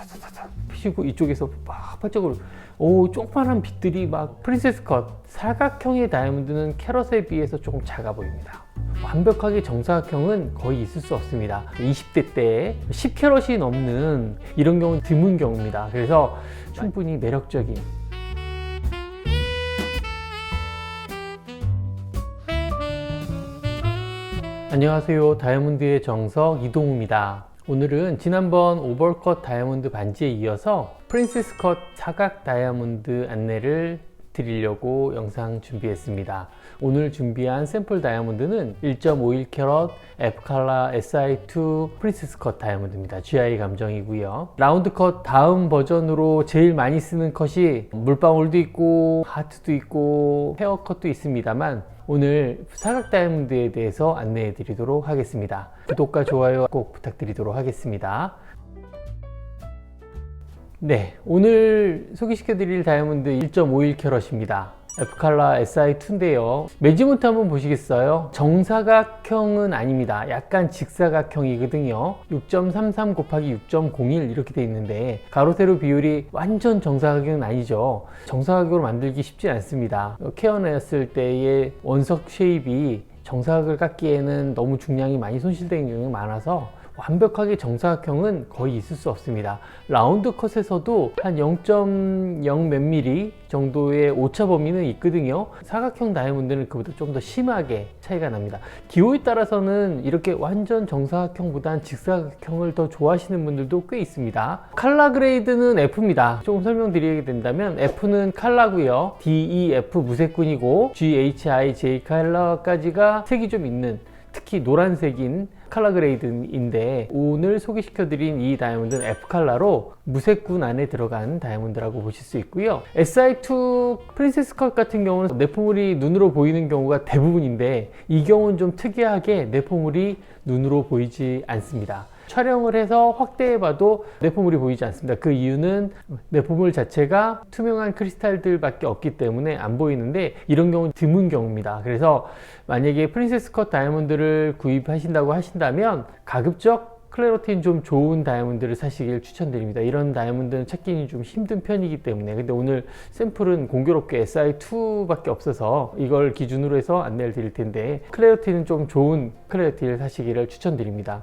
사사사사사 피시고 이쪽에서 막 반짝거려. 조그만한 빛들이 막 프린세스 컷. 사각형의 다이아몬드는 캐럿에 비해서 조금 작아 보입니다. 완벽하게 정사각형은 거의 있을 수 없습니다. 20대 때 10캐럿이 넘는 이런 경우는 드문 경우입니다. 그래서 충분히 매력적인 안녕하세요. 다이아몬드의 정석 이동우입니다. 오늘은 지난번 오버컷 다이아몬드 반지에 이어서 프린세스 컷 사각 다이아몬드 안내를 드리려고 영상 준비했습니다. 오늘 준비한 샘플 다이아몬드는 1.51캐럿 F칼라 Si2 프린세스 컷 다이아몬드입니다. GI 감정이고요. 라운드 컷 다음 버전으로 제일 많이 쓰는 컷이 물방울도 있고 하트도 있고 헤어 컷도 있습니다만 오늘 사각 다이아몬드에 대해서 안내해 드리도록 하겠습니다. 구독과 좋아요 꼭 부탁드리도록 하겠습니다. 네, 오늘 소개시켜 드릴 다이아몬드 1.51캐럿입니다. F칼라 Si2인데요. 매지먼트 한번 보시겠어요? 정사각형은 아닙니다. 약간 직사각형이거든요. 6.33 곱하기 6.01 이렇게 돼 있는데 가로 세로 비율이 완전 정사각형은 아니죠. 정사각으로 만들기 쉽지 않습니다. 캐어냈을 때의 원석 쉐입이 정사각을 깎기에는 너무 중량이 많이 손실되는 경우가 많아서 완벽하게 정사각형은 거의 있을 수 없습니다. 라운드 컷에서도 한 0.0 몇 미리 정도의 오차 범위는 있거든요. 사각형 다이아몬드는 그보다 좀 더 심하게 차이가 납니다. 기호에 따라서는 이렇게 완전 정사각형보다는 직사각형을 더 좋아하시는 분들도 꽤 있습니다. 칼라 그레이드는 F입니다. 조금 설명드리게 된다면 F는 칼라고요. DEF 무색군이고 GHI, J 칼라까지가 색이 좀 있는, 특히 노란색인 칼라 그레이드인데 오늘 소개시켜드린 이 다이아몬드는 F칼라로 무색군 안에 들어간 다이아몬드라고 보실 수 있고요. Si2 프린세스 컷 같은 경우는 내포물이 눈으로 보이는 경우가 대부분인데 이 경우는 좀 특이하게 내포물이 눈으로 보이지 않습니다. 촬영을 해서 확대해봐도 내포물이 보이지 않습니다. 그 이유는 내포물 자체가 투명한 크리스탈들 밖에 없기 때문에 안 보이는데 이런 경우는 드문 경우입니다. 그래서 만약에 프린세스 컷 다이아몬드를 구입하신다고 하신다면 가급적 클래러티는 좀 좋은 다이아몬드를 사시길 추천드립니다. 이런 다이아몬드는 찾기는 좀 힘든 편이기 때문에. 근데 오늘 샘플은 공교롭게 Si2 밖에 없어서 이걸 기준으로 해서 안내를 드릴 텐데 클래러티는 좀 좋은 클래러티를 사시기를 추천드립니다.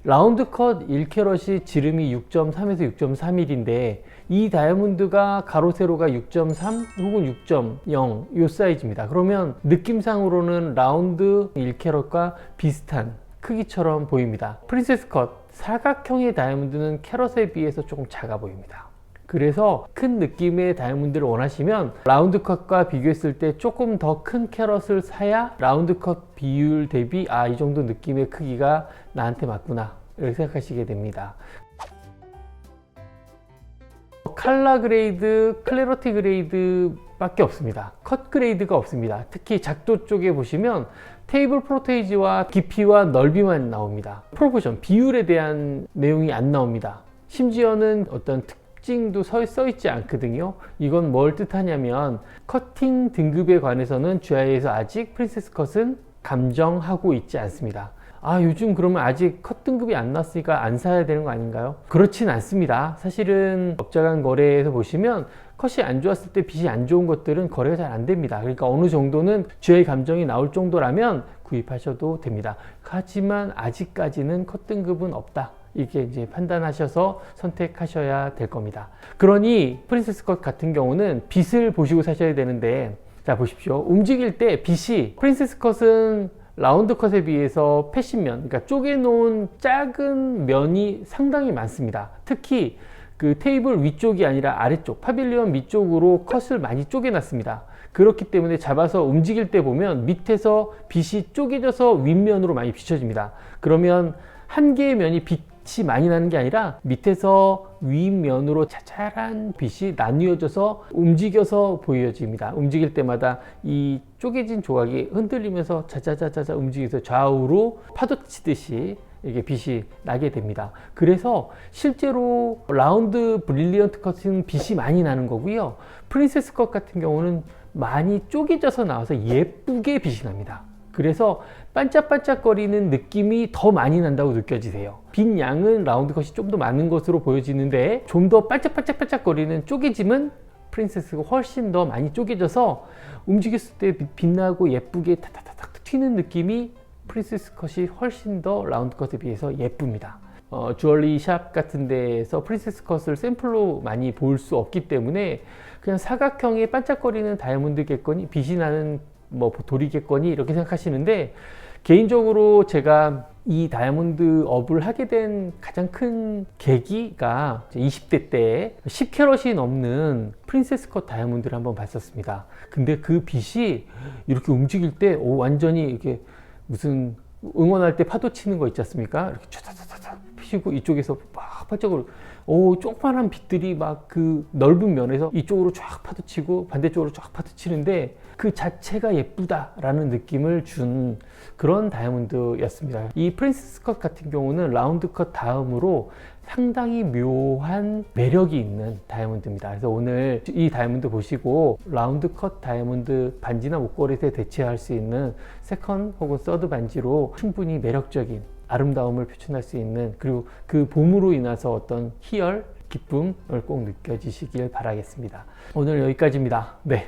라운드 컷 1캐럿이 지름이 6.3에서 6.31인데 이 다이아몬드가 가로 세로가 6.3 혹은 6.0 이 사이즈입니다. 그러면 느낌상으로는 라운드 1캐럿과 비슷한 크기처럼 보입니다. 프린세스 컷 사각형의 다이아몬드는 캐럿에 비해서 조금 작아 보입니다. 그래서 큰 느낌의 다이아몬드를 원하시면 라운드 컷과 비교했을 때 조금 더 큰 캐럿을 사야 라운드 컷 비율 대비 이 정도 느낌의 크기가 나한테 맞구나 이렇게 생각하시게 됩니다. 칼라 그레이드, 클래러티 그레이드 밖에 없습니다. 컷 그레이드가 없습니다. 특히 작도 쪽에 보시면 테이블 프로테이지와 깊이와 넓이만 나옵니다. 프로포션, 비율에 대한 내용이 안 나옵니다. 심지어는 어떤 특징도 써 있지 않거든요. 이건 뭘 뜻하냐면 커팅 등급에 관해서는 GI에서 아직 프린세스 컷은 감정하고 있지 않습니다. 요즘 그러면 아직 컷 등급이 안 나왔으니까 안 사야 되는 거 아닌가요? 그렇진 않습니다. 사실은 업자간 거래에서 보시면 컷이 안 좋았을 때 빛이 안 좋은 것들은 거래가 잘 안 됩니다. 그러니까 어느 정도는 GI 감정이 나올 정도라면 구입하셔도 됩니다. 하지만 아직까지는 컷 등급은 없다. 이렇게 이제 판단하셔서 선택하셔야 될 겁니다. 그러니 프린세스 컷 같은 경우는 빛을 보시고 사셔야 되는데, 자 보십시오. 움직일 때 빛이 프린세스 컷은 라운드 컷에 비해서 패신면, 그러니까 쪼개놓은 작은 면이 상당히 많습니다. 특히 그 테이블 위쪽이 아니라 아래쪽, 파빌리온 밑쪽으로 컷을 많이 쪼개놨습니다. 그렇기 때문에 잡아서 움직일 때 보면 밑에서 빛이 쪼개져서 윗면으로 많이 비춰집니다. 그러면 한 개의 면이 빛이 많이 나는 게 아니라 밑에서 윗면으로 자잘한 빛이 나뉘어져서 움직여서 보여집니다. 움직일 때마다 이 쪼개진 조각이 흔들리면서 자자자자자 움직여서 좌우로 파도 치듯이 이게 빛이 나게 됩니다. 그래서 실제로 라운드 브릴리언트 컷은 빛이 많이 나는 거고요. 프린세스 컷 같은 경우는 많이 쪼개져서 나와서 예쁘게 빛이 납니다. 그래서 반짝반짝거리는 느낌이 더 많이 난다고 느껴지세요. 빈 양은 라운드 컷이 좀 더 많은 것으로 보여지는데 좀 더 반짝반짝거리는 쪼개짐은 프린세스가 훨씬 더 많이 쪼개져서 움직였을 때 빛나고 예쁘게 탁탁탁 튀는 느낌이 프린세스 컷이 훨씬 더 라운드 컷에 비해서 예쁩니다. 주얼리 샵 같은 데에서 프린세스 컷을 샘플로 많이 볼 수 없기 때문에 그냥 사각형의 반짝거리는 다이아몬드겠거니, 빛이 나는 뭐 돌이겠거니 이렇게 생각하시는데, 개인적으로 제가 이 다이아몬드 업을 하게 된 가장 큰 계기가 20대 때 10캐럿이 넘는 프린세스 컷 다이아몬드를 한번 봤었습니다. 근데 그 빛이 이렇게 움직일 때 완전히 이렇게 무슨 응원할 때 파도 치는 거 있지 않습니까? 이렇게 촤다다다다 피시고 이쪽에서 막 반짝으로 조그만한 빛들이 막 그 넓은 면에서 이쪽으로 쫙 파도치고 반대쪽으로 쫙 파도치는데 그 자체가 예쁘다라는 느낌을 준 그런 다이아몬드였습니다. 이 프린세스 컷 같은 경우는 라운드 컷 다음으로 상당히 묘한 매력이 있는 다이아몬드입니다. 그래서 오늘 이 다이아몬드 보시고 라운드 컷 다이아몬드 반지나 목걸이에 대체할 수 있는 세컨 혹은 서드 반지로 충분히 매력적인 아름다움을 표현할 수 있는, 그리고 그 봄으로 인해서 어떤 희열, 기쁨을 꼭 느껴지시길 바라겠습니다. 오늘 여기까지입니다. 네.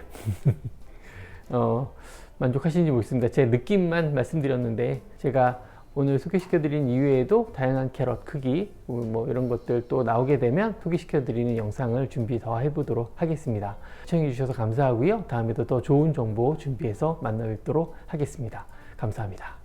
만족하시는지 모르겠습니다. 제 느낌만 말씀드렸는데, 제가 오늘 소개시켜드린 이외에도 다양한 캐럿 크기 뭐 이런 것들 또 나오게 되면 소개시켜드리는 영상을 준비 더 해보도록 하겠습니다. 시청해주셔서 감사하고요. 다음에도 더 좋은 정보 준비해서 만나 뵙도록 하겠습니다. 감사합니다.